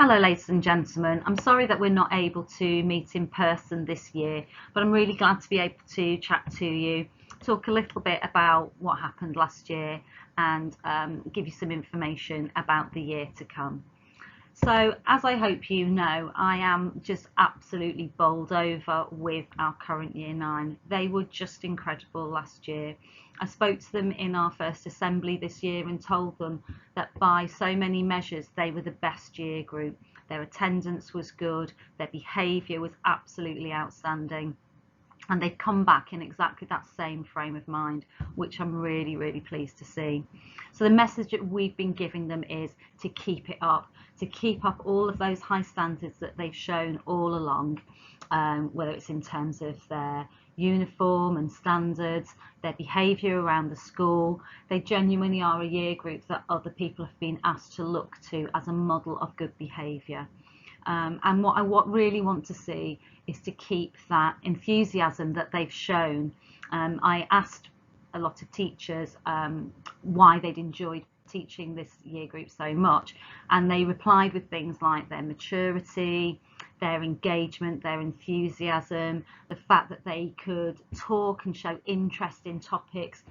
Hello, ladies and gentlemen. I'm sorry that we're not able to meet in person this year, but I'm really glad to be able to chat to you, talk a little bit about what happened last year, and give you some information about the year to come. So, as I hope you know, I am just absolutely bowled over with our current year 9. They were just incredible last year. I spoke to them in our first assembly this year and told them that by so many measures they were the best year group. Their attendance was good, their behaviour was absolutely outstanding, and they've come back in exactly that same frame of mind, which I'm really, really pleased to see. So the message that we've been giving them is to keep it up, to keep up all of those high standards that they've shown all along, whether it's in terms of their uniform and standards, their behaviour around the school. They genuinely are a year group that other people have been asked to look to as a model of good behaviour. And what I really want to see is to keep that enthusiasm that they've shown. I asked a lot of teachers why they'd enjoyed teaching this year group so much, and they replied with things like their maturity, their engagement, their enthusiasm, the fact that they could talk and show interest in topics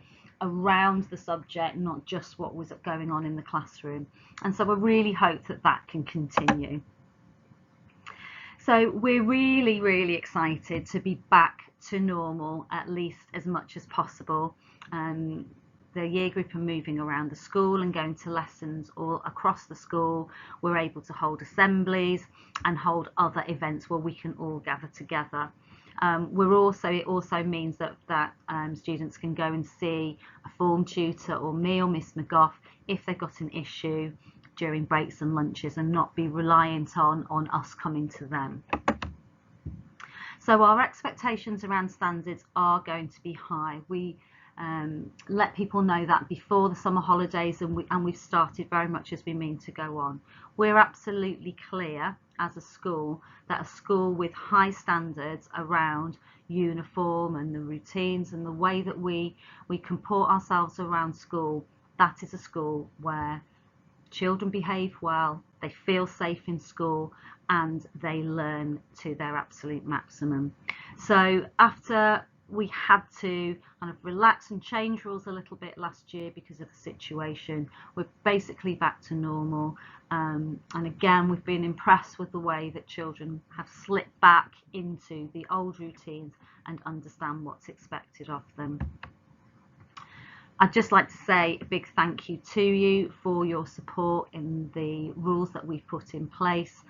around the subject, not just what was going on in the classroom. And so I really hope that that can continue. So we're really, really excited to be back to normal, at least as much as possible. The year group are moving around the school and going to lessons all across the school. We're able to hold assemblies and hold other events where we can all gather together. It also means that students can go and see a form tutor or me or Miss McGough if they've got an issue during breaks and lunches, and not be reliant on us coming to them. So our expectations around standards are going to be high. We let people know that before the summer holidays, and we've started very much as we mean to go on. We're absolutely clear as a school that a school with high standards around uniform and the routines and the way that we comport ourselves around school, that is a school where children behave well, they feel safe in school, and they learn to their absolute maximum. So after we had to kind of relax and change rules a little bit last year because of the situation, we're basically back to normal. And again, we've been impressed with the way that children have slipped back into the old routines and understand what's expected of them. I'd just like to say a big thank you to you for your support in the rules that we've put in place.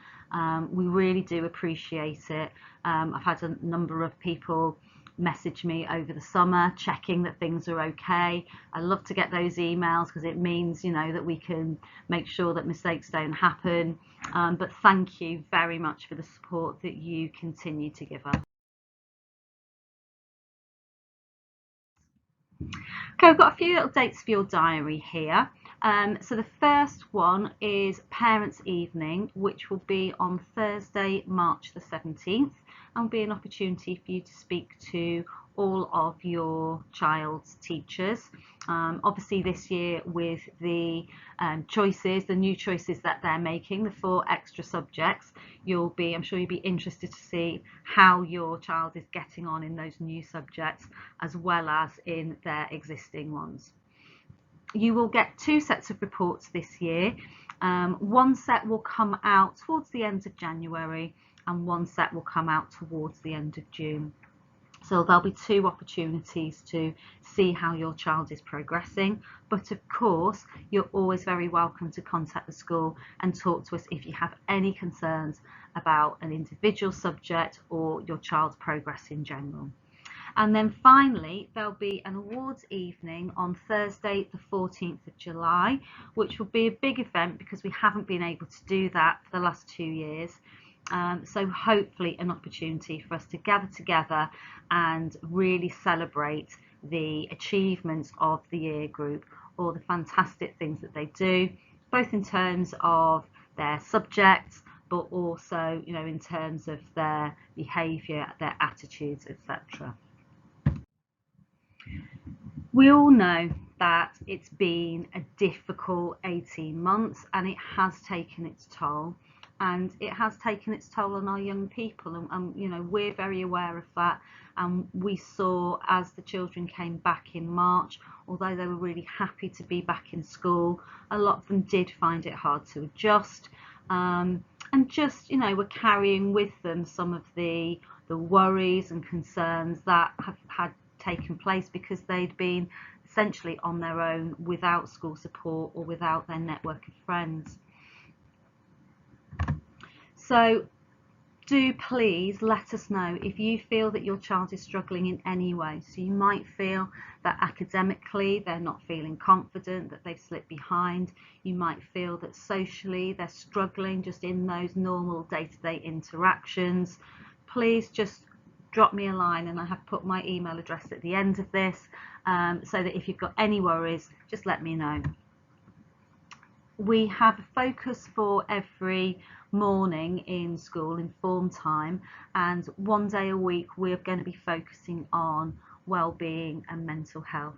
We really do appreciate it. I've had a number of people message me over the summer checking that things are okay. I love to get those emails because it means, you know, that we can make sure that mistakes don't happen. But thank you very much for the support that you continue to give us. Okay, I've got a few little dates for your diary here. So the first one is Parents' Evening, which will be on Thursday, March the 17th, and will be an opportunity for you to speak to all of your child's teachers. Obviously this year with the new choices that they're making, the 4 extra subjects, I'm sure you'll be interested to see how your child is getting on in those new subjects as well as in their existing ones. You will get 2 sets of reports this year. One set will come out towards the end of January and one set will come out towards the end of June. So there'll be 2 opportunities to see how your child is progressing. But of course, you're always very welcome to contact the school and talk to us if you have any concerns about an individual subject or your child's progress in general. And then finally, there'll be an awards evening on Thursday, the 14th of July, which will be a big event because we haven't been able to do that for the last 2 years. So hopefully an opportunity for us to gather together and really celebrate the achievements of the year group, all the fantastic things that they do, both in terms of their subjects, but also, you know, in terms of their behaviour, their attitudes, etc. We all know that it's been a difficult 18 months and it has taken its toll. and it has taken its toll on our young people, and you know, we're very aware of that. And we saw, as the children came back in March, although they were really happy to be back in school, a lot of them did find it hard to adjust, and just, you know, were carrying with them some of the worries and concerns that have had taken place because they'd been essentially on their own without school support or without their network of friends. So do please let us know if you feel that your child is struggling in any way. So you might feel that academically they're not feeling confident, that they've slipped behind. You might feel that socially they're struggling just in those normal day-to-day interactions. Please just drop me a line, and I have put my email address at the end of this, so that if you've got any worries, just let me know. We have a focus for every morning in school in form time, and one day a week we're going to be focusing on well-being and mental health.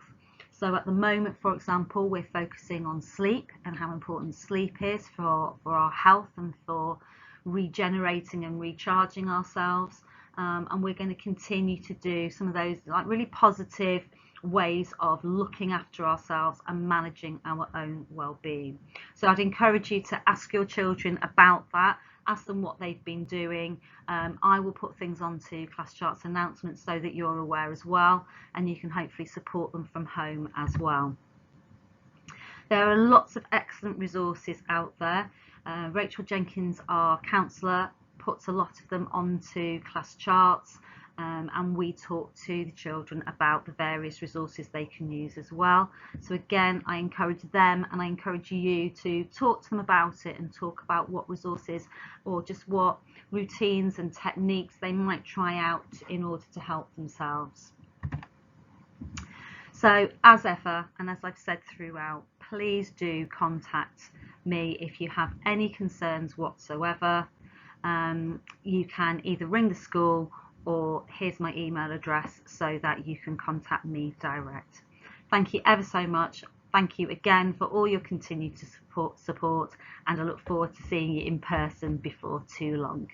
So at the moment, for example, we're focusing on sleep and how important sleep is for our health and for regenerating and recharging ourselves, and we're going to continue to do some of those like really positive ways of looking after ourselves and managing our own well-being. So I'd encourage you to ask your children about that, ask them what they've been doing. I will put things onto Class Charts announcements so that you're aware as well, and you can hopefully support them from home as well. There are lots of excellent resources out there. Rachel Jenkins, our counsellor, puts a lot of them onto Class Charts. And we talk to the children about the various resources they can use as well. So again, I encourage them and I encourage you to talk to them about it and talk about what resources or just what routines and techniques they might try out in order to help themselves. So as ever, and as I've said throughout, please do contact me if you have any concerns whatsoever. You can either ring the school, or here's my email address so that you can contact me direct. Thank you ever so much. Thank you again for all your continued support, and I look forward to seeing you in person before too long.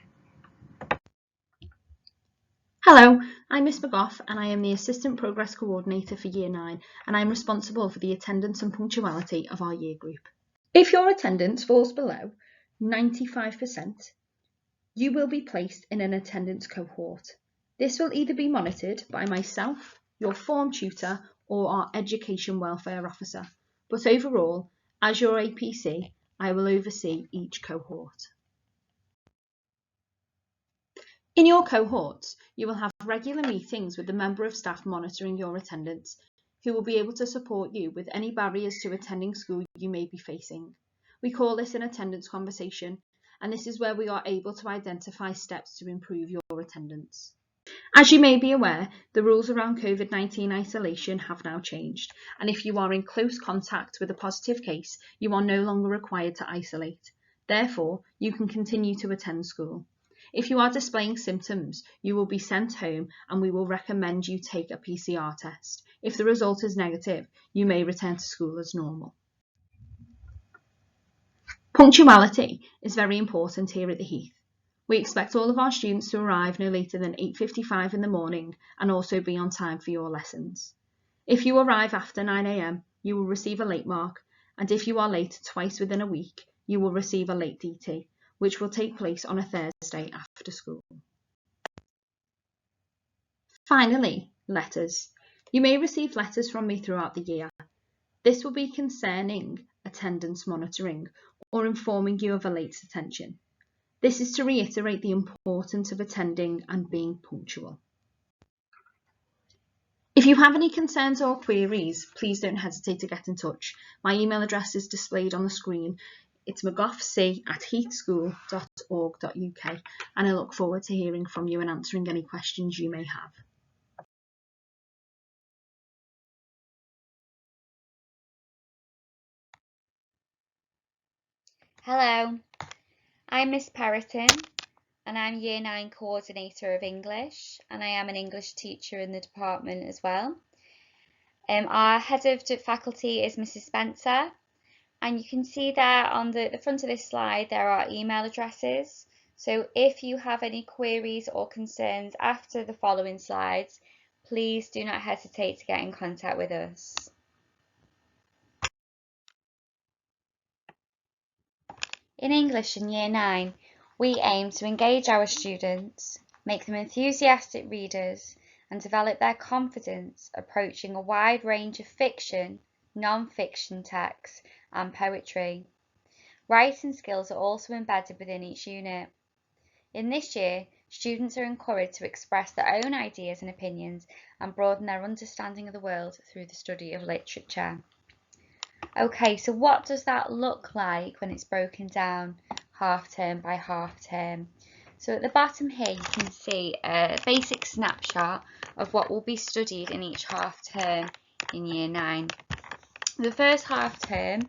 Hello, I'm Miss McGough and I am the Assistant Progress Coordinator for Year 9, and I'm responsible for the attendance and punctuality of our year group. If your attendance falls below 95%, you will be placed in an attendance cohort. This will either be monitored by myself, your form tutor, or our Education Welfare Officer. But overall, as your APC, I will oversee each cohort. In your cohorts, you will have regular meetings with the member of staff monitoring your attendance, who will be able to support you with any barriers to attending school you may be facing. We call this an attendance conversation, and this is where we are able to identify steps to improve your attendance. As you may be aware, the rules around COVID-19 isolation have now changed, and if you are in close contact with a positive case, you are no longer required to isolate. Therefore, you can continue to attend school. If you are displaying symptoms, you will be sent home and we will recommend you take a PCR test. If the result is negative, you may return to school as normal. Punctuality is very important here at the Heath. We expect all of our students to arrive no later than 8:55 in the morning and also be on time for your lessons. If you arrive after 9 AM, you will receive a late mark, and if you are late twice within a week, you will receive a late DT, which will take place on a Thursday after school. Finally, letters. You may receive letters from me throughout the year. This will be concerning attendance monitoring or informing you of a late attention. This is to reiterate the importance of attending and being punctual. If you have any concerns or queries, please don't hesitate to get in touch. My email address is displayed on the screen. It's mcgoughc@heathschool.org.uk, and I look forward to hearing from you and answering any questions you may have. Hello, I'm Miss Parental and I'm Year 9 Coordinator of English, and I am an English teacher in the department as well. Our head of faculty is Mrs Spencer, And you can see there on the front of this slide, there are email addresses. So if you have any queries or concerns after the following slides, please do not hesitate to get in contact with us. In English in Year 9, we aim to engage our students, make them enthusiastic readers, and develop their confidence approaching a wide range of fiction, non-fiction texts, and poetry. Writing skills are also embedded within each unit. In this year, students are encouraged to express their own ideas and opinions and broaden their understanding of the world through the study of literature. Okay, so what does that look like when it's broken down half term by half term? So at the bottom here you can see a basic snapshot of what will be studied in each half term in Year 9. The first half term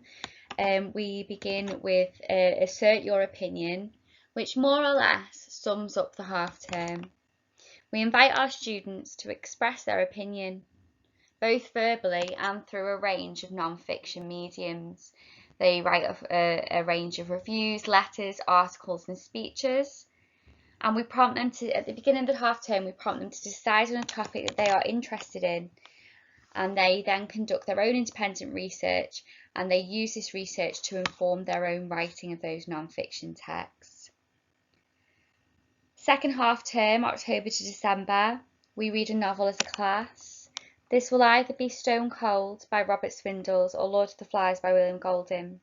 we begin with Assert Your Opinion, which more or less sums up the half term. We invite our students to express their opinion, both verbally and through a range of non-fiction mediums. They write a range of reviews, letters, articles and speeches. And we prompt them to, at the beginning of the half term, we prompt them to decide on a topic that they are interested in. And they then conduct their own independent research, and they use this research to inform their own writing of those non-fiction texts. Second half term, October to December, we read a novel as a class. This will either be Stone Cold by Robert Swindells or Lord of the Flies by William Golding.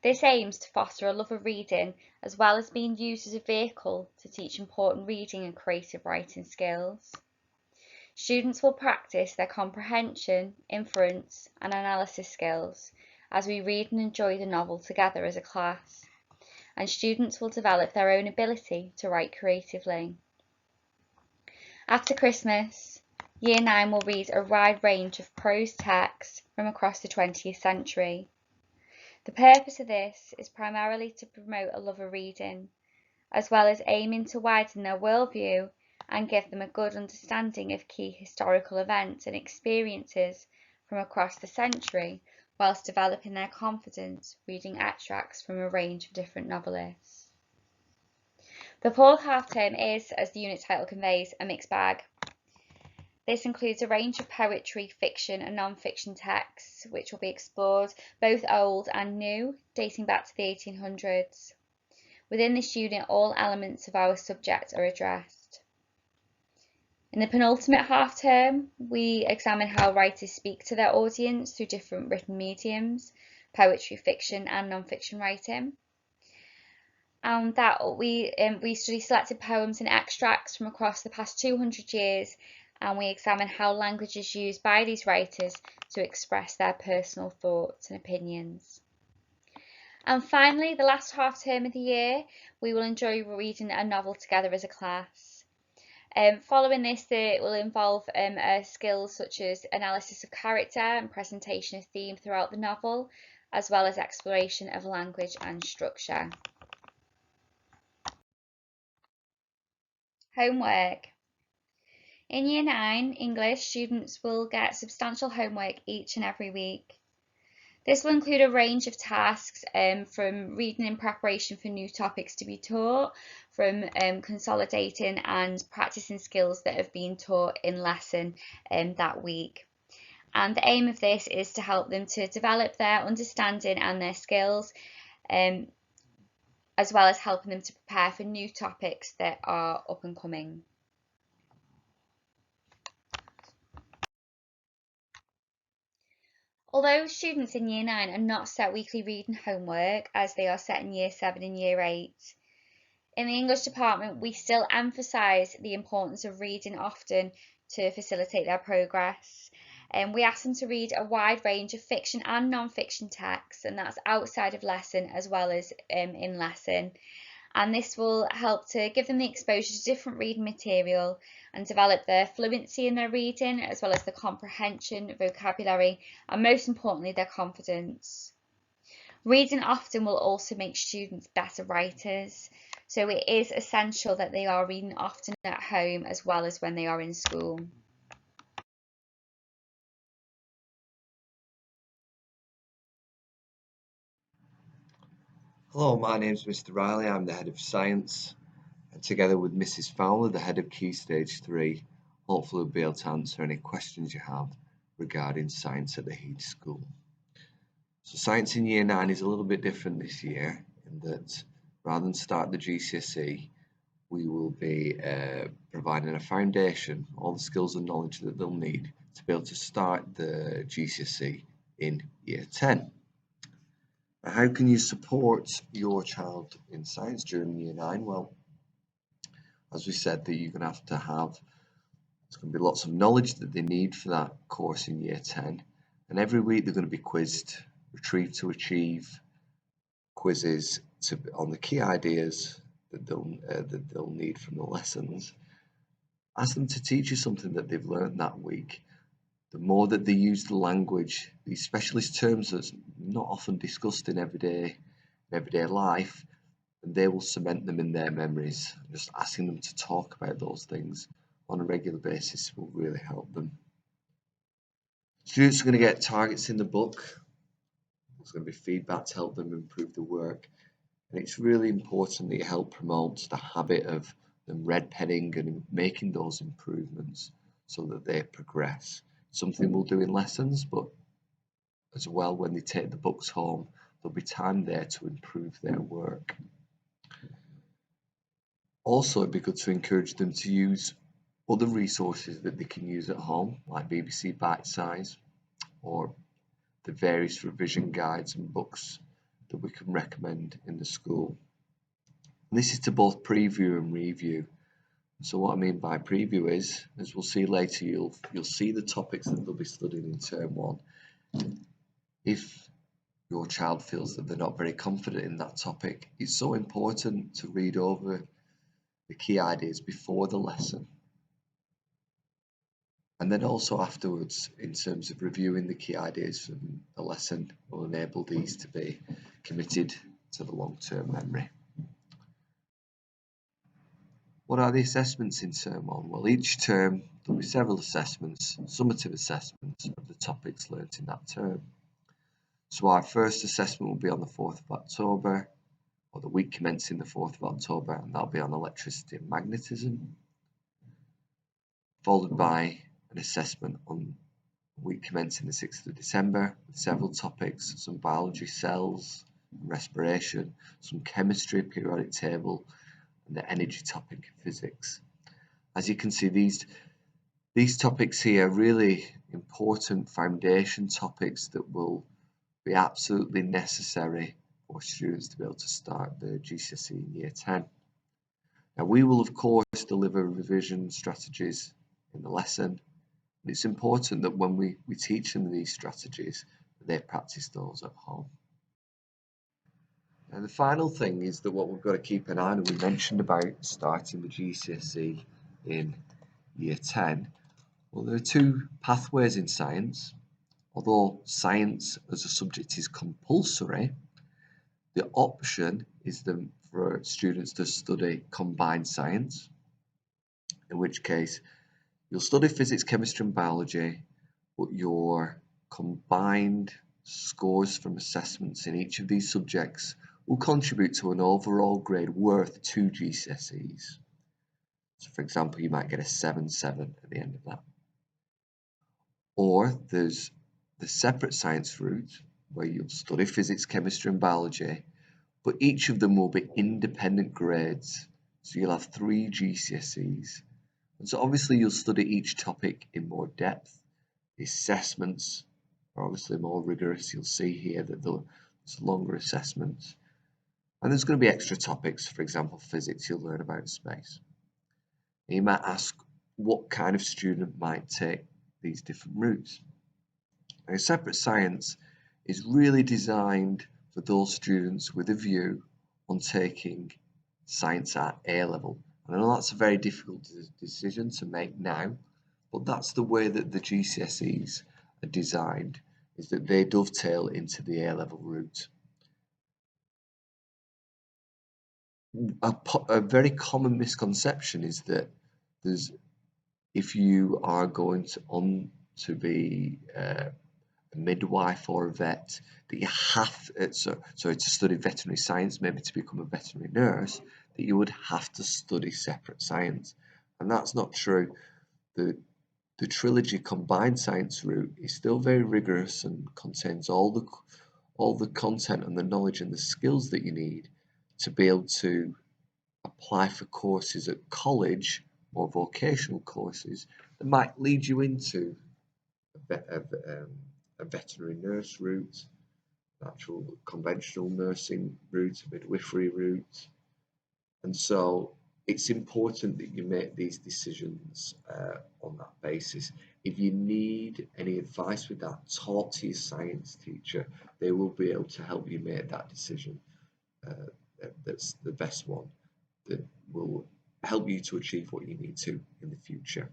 This aims to foster a love of reading, as well as being used as a vehicle to teach important reading and creative writing skills. Students will practice their comprehension, inference and analysis skills as we read and enjoy the novel together as a class, and students will develop their own ability to write creatively. After Christmas, Year 9 will read a wide range of prose texts from across the 20th century. The purpose of this is primarily to promote a love of reading, as well as aiming to widen their worldview and give them a good understanding of key historical events and experiences from across the century, whilst developing their confidence reading extracts from a range of different novelists. The fourth half term is, as the unit title conveys, a mixed bag. This includes a range of poetry, fiction and non-fiction texts, which will be explored, both old and new, dating back to the 1800s. Within this unit, all elements of our subject are addressed. In the penultimate half term, we examine how writers speak to their audience through different written mediums, poetry, fiction and non-fiction writing. And that we study selected poems and extracts from across the past 200 years, and we examine how language is used by these writers to express their personal thoughts and opinions. And finally, the last half term of the year, we will enjoy reading a novel together as a class. Following this, it will involve skills such as analysis of character and presentation of theme throughout the novel, as well as exploration of language and structure. Homework. In Year 9 English, students will get substantial homework each and every week. This will include a range of tasks from reading in preparation for new topics to be taught, from consolidating and practicing skills that have been taught in lesson that week. And the aim of this is to help them to develop their understanding and their skills, as well as helping them to prepare for new topics that are up and coming. Although students in Year 9 are not set weekly reading homework as they are set in Year 7 and Year 8, in the English department we still emphasise the importance of reading often to facilitate their progress. We ask them to read a wide range of fiction and non-fiction texts, and that's outside of lesson as well as in lesson. And this will help to give them the exposure to different reading material and develop their fluency in their reading, as well as the comprehension, vocabulary, and most importantly, their confidence. Reading often will also make students better writers, so it is essential that they are reading often at home as well as when they are in school. Hello, my name's Mr. Riley. I'm the head of science, and together with Mrs. Fowler, the head of Key Stage 3, hopefully we'll be able to answer any questions you have regarding science at the Heath School. So science in Year 9 is a little bit different this year in that rather than start the GCSE, we will be providing a foundation, all the skills and knowledge that they'll need to be able to start the GCSE in Year 10. How can you support your child in science during Year 9? Well, as we said, that you're going to have, there's going to be lots of knowledge that they need for that course in Year 10. And every week they're going to be quizzed, retrieve to achieve quizzes on the key ideas that they'll need from the lessons. Ask them to teach you something that they've learned that week. The more that they use the language, these specialist terms that's not often discussed in everyday life, and they will cement them in their memories. Just asking them to talk about those things on a regular basis will really help them. Students are going to get targets in the book. There's going to be feedback to help them improve the work. And it's really important that you help promote the habit of them red penning and making those improvements so that they progress. Something we'll do in lessons, but as well when they take the books home, there'll be time there to improve their work. Also, it'd be good to encourage them to use other resources that they can use at home, like BBC Bite Size or the various revision guides and books that we can recommend in the school. And this is to both preview and review. So what I mean by preview is, as we'll see later, you'll see the topics that they'll be studying in Term 1. If your child feels that they're not very confident in that topic, it's so important to read over the key ideas before the lesson. And then also afterwards, in terms of reviewing the key ideas from the lesson, will enable these to be committed to the long-term memory. What are the assessments in Term 1? Well, each term there'll be several assessments, summative assessments of the topics learnt in that term. So our first assessment will be on the 4th of October, or the week commencing the 4th of October, and that'll be on electricity and magnetism, followed by an assessment on the week commencing the 6th of December with several topics, some biology, cells, and respiration, some chemistry, periodic table, and the energy topic in physics. As you can see, these topics here are really important foundation topics that will be absolutely necessary for students to be able to start the GCSE in Year 10. Now, we will of course deliver revision strategies in the lesson, and it's important that when we teach them these strategies, they practice those at home. And the final thing is that what we've got to keep an eye on, and we mentioned about starting the GCSE in Year 10. Well, there are two pathways in science. Although science as a subject is compulsory, the option is for students to study combined science, in which case you'll study physics, chemistry and biology, but your combined scores from assessments in each of these subjects will contribute to an overall grade worth 2 GCSEs. So for example, you might get a 7/7 at the end of that. Or there's the separate science route where you'll study physics, chemistry and biology, but each of them will be independent grades. So you'll have 3 GCSEs. And so obviously you'll study each topic in more depth. The assessments are obviously more rigorous. You'll see here that there's longer assessments. And there's going to be extra topics. For example, physics, you'll learn about space. And you might ask what kind of student might take these different routes. Now, separate science is really designed for those students with a view on taking science at A level. And I know that's a very difficult decision to make now, but that's the way that the GCSEs are designed, is that they dovetail into the A level route. A very common misconception is that if you are going to be a midwife or a vet, that you have to study veterinary science, maybe to become a veterinary nurse, that you would have to study separate science. And that's not true. The trilogy combined science route is still very rigorous and contains all the content and the knowledge and the skills that you need to be able to apply for courses at college or vocational courses that might lead you into a veterinary nurse route, an actual conventional nursing route, a midwifery route. And so it's important that you make these decisions on that basis. If you need any advice with that, talk to your science teacher. They will be able to help you make that decision. That's the best one that will help you to achieve what you need to in the future.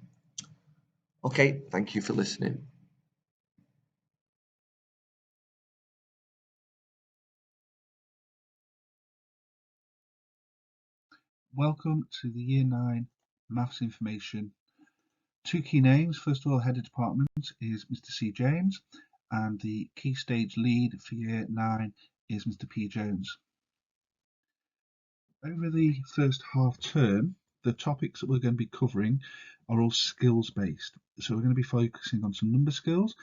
Okay, thank you for listening. Welcome to the Year 9 Maths Information. Two key names. First of all, Head of Department is Mr. C. James, and the Key Stage Lead for Year 9 is Mr. P. Jones. Over the first half term, the topics that we're going to be covering are all skills based. So we're going to be focusing on some number skills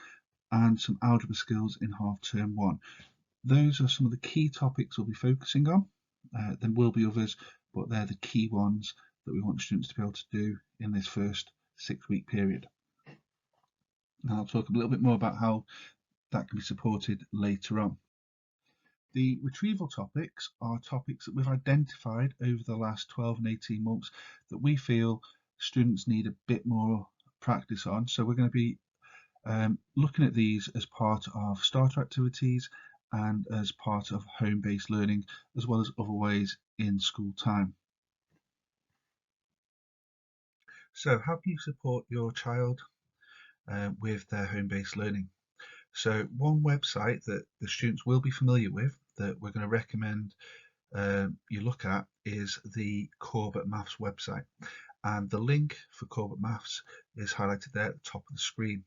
and some algebra skills in half term 1. Those are some of the key topics we'll be focusing on. There will be others, but they're the key ones that we want students to be able to do in this first 6-week period. Now I'll talk a little bit more about how that can be supported later on. The retrieval topics are topics that we've identified over the last 12 and 18 months that we feel students need a bit more practice on. So we're going to be looking at these as part of starter activities and as part of home-based learning, as well as other ways in school time. So how can you support your child with their home-based learning? So one website that the students will be familiar with that we're going to recommend you look at is the Corbett Maths website, and the link for Corbett Maths is highlighted there at the top of the screen.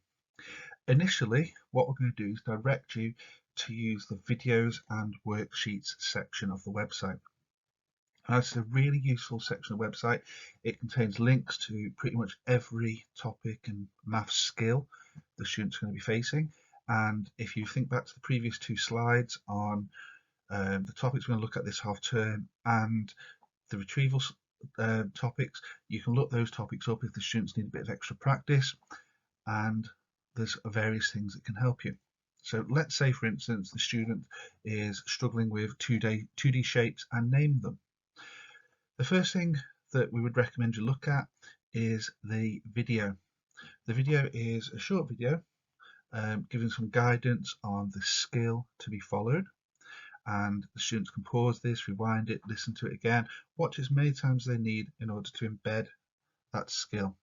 Initially, what we're going to do is direct you to use the videos and worksheets section of the website. This is a really useful section of the website. It contains links to pretty much every topic and maths skill the students are going to be facing. And if you think back to the previous 2 slides on the topics we're going to look at this half term and the retrieval topics, you can look those topics up if the students need a bit of extra practice, and there's various things that can help you. So let's say, for instance, the student is struggling with 2D shapes and naming them. The first thing that we would recommend you look at is the video. The video is a short video giving some guidance on the skill to be followed, and the students can pause this, rewind it, listen to it again, watch as many times as they need in order to embed that skill.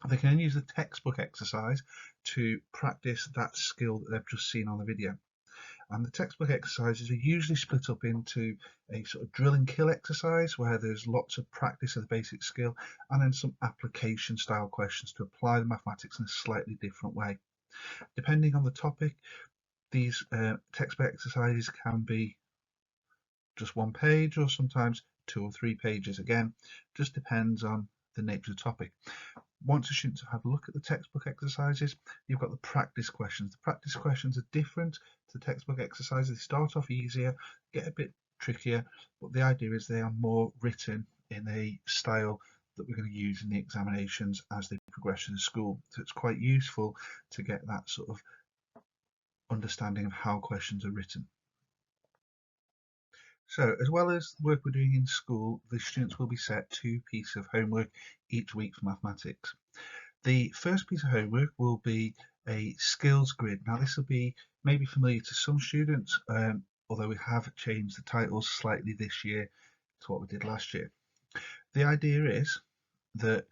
They can then use the textbook exercise to practice that skill that they've just seen on the video. And the textbook exercises are usually split up into a sort of drill and kill exercise where there's lots of practice of the basic skill, and then some application style questions to apply the mathematics in a slightly different way. Depending on the topic, these textbook exercises can be just 1 page or sometimes 2 or 3 pages. Again, just depends on the nature of the topic. Once the students have had a look at the textbook exercises, you've got the practice questions. The practice questions are different to the textbook exercises. They start off easier, get a bit trickier, but the idea is they are more written in a style that we're going to use in the examinations as they progress through the school. So it's quite useful to get that sort of understanding of how questions are written. So, as well as the work we're doing in school, the students will be set 2 pieces of homework each week for mathematics. The first piece of homework will be a skills grid. Now, this will be maybe familiar to some students, although we have changed the titles slightly this year to what we did last year. The idea is that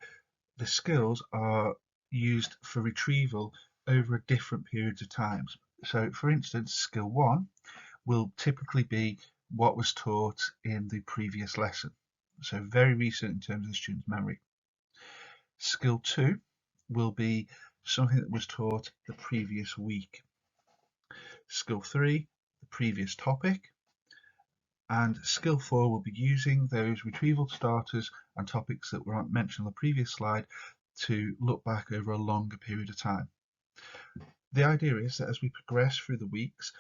the skills are used for retrieval over different periods of time. So, for instance, skill 1 will typically be what was taught in the previous lesson. So very recent in terms of the student's memory. Skill 2 will be something that was taught the previous week. Skill 3, the previous topic. And skill 4 will be using those retrieval starters and topics that were mentioned on the previous slide to look back over a longer period of time. The idea is that as we progress through the weeks,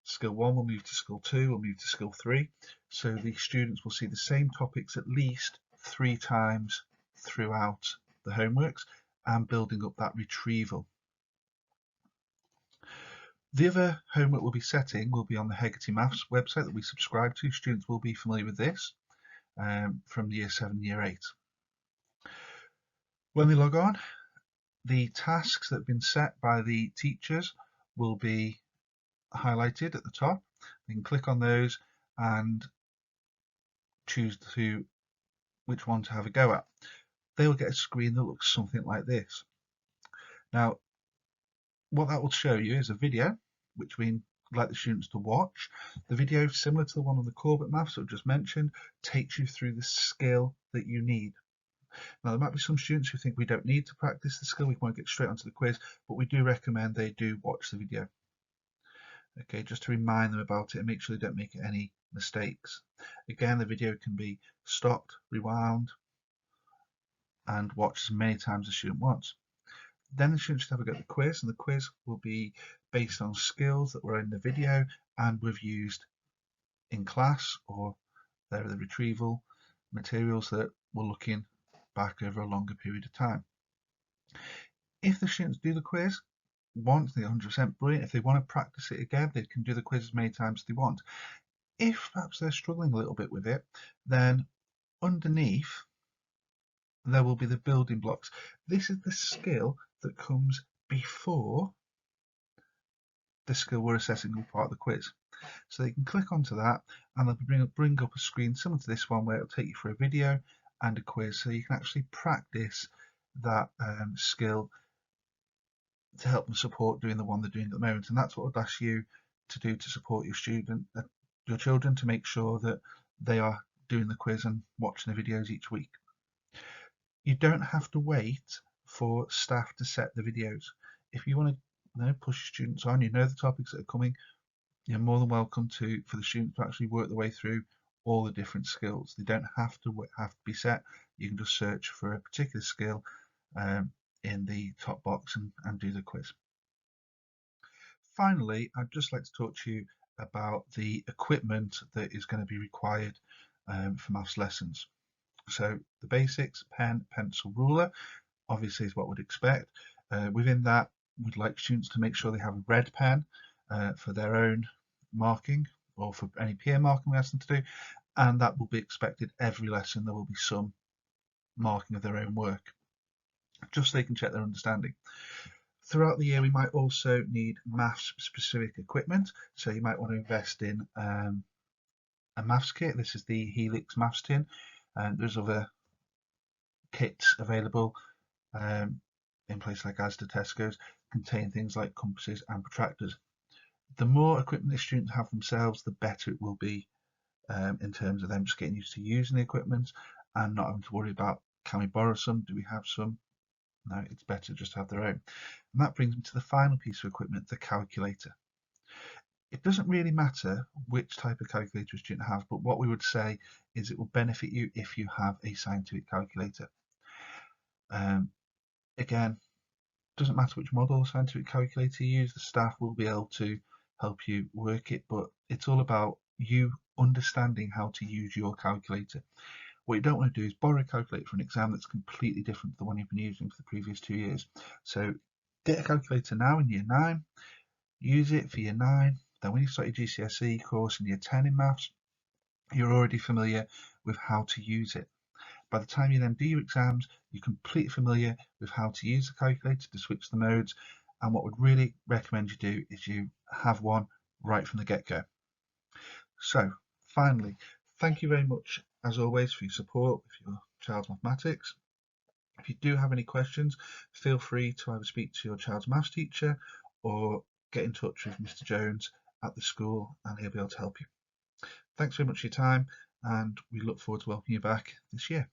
skill 1 will move to skill 2, will move to skill 3, so the students will see the same topics at least 3 times throughout the homeworks and building up that retrieval. The other homework we'll be setting will be on the Hegarty Maths website that we subscribe to. Students will be familiar with this from Year 7, Year 8. When they log on, the tasks that have been set by the teachers will be highlighted at the top. They can click on those and choose which one to have a go at. They will get a screen that looks something like this. Now, what that will show you is a video, which we'd like the students to watch. The video, similar to the one on the Corbett Maths that I just mentioned, takes you through the skill that you need. Now, there might be some students who think we don't need to practice the skill, we want to get straight onto the quiz, but we do recommend they do watch the video. Okay, just to remind them about it and make sure they don't make any mistakes. Again, the video can be stopped, rewound, and watched as many times as the student wants. Then the student should have a go at the quiz, and the quiz will be based on skills that were in the video and we've used in class, or they're the retrieval materials that we're looking back over a longer period of time. If the students do the quiz once, they're 100% brilliant. If they want to practice it again, they can do the quiz as many times as they want. If perhaps they're struggling a little bit with it, then underneath there will be the building blocks. This is the skill that comes before the skill we're assessing as part of the quiz. So they can click onto that and they'll bring up a screen similar to this one where it'll take you through a video and a quiz, so you can actually practice that skill to help them support doing the one they're doing at the moment. And that's what I'd ask you to do to support your children, to make sure that they are doing the quiz and watching the videos each week. You don't have to wait for staff to set the videos. If you want to push students on, you know the topics that are coming, you're more than welcome for the students to actually work their way through all the different skills. They don't have to be set. You can just search for a particular skill in the top box and do the quiz. Finally, I'd just like to talk to you about the equipment that is going to be required for maths lessons. So the basics: pen, pencil, ruler, obviously is what we'd expect. Within that, we'd like students to make sure they have a red pen for their own marking or for any peer marking we ask them to do, and that will be expected every lesson. There will be some marking of their own work, just so they can check their understanding. Throughout the year, we might also need maths specific equipment, so you might want to invest in a maths kit. This is the Helix maths tin, and there's other kits available in places like Asda, Tesco's, contain things like compasses and protractors. The more equipment the students have themselves, the better it will be in terms of them just getting used to using the equipment and not having to worry about, can we borrow some, do we have some? No, it's better just to have their own. And that brings me to the final piece of equipment, the calculator. It doesn't really matter which type of calculator a student has, but what we would say is it will benefit you if you have a scientific calculator. Again, doesn't matter which model of scientific calculator you use, the staff will be able to help you work it, but it's all about you understanding how to use your calculator. What you don't want to do is borrow a calculator for an exam that's completely different to the one you've been using for the previous 2 years. So get a calculator now in year 9, use it for year 9, then when you start your GCSE course in year 10 in maths, you're already familiar with how to use it. By the time you then do your exams, you're completely familiar with how to use the calculator to switch the modes, and what we'd really recommend you do is you have one right from the get-go. So finally, thank you very much as always for your support with your child's mathematics. If you do have any questions, feel free to either speak to your child's maths teacher or get in touch with Mr. Jones at the school and he'll be able to help you. Thanks very much for your time, and we look forward to welcoming you back this year.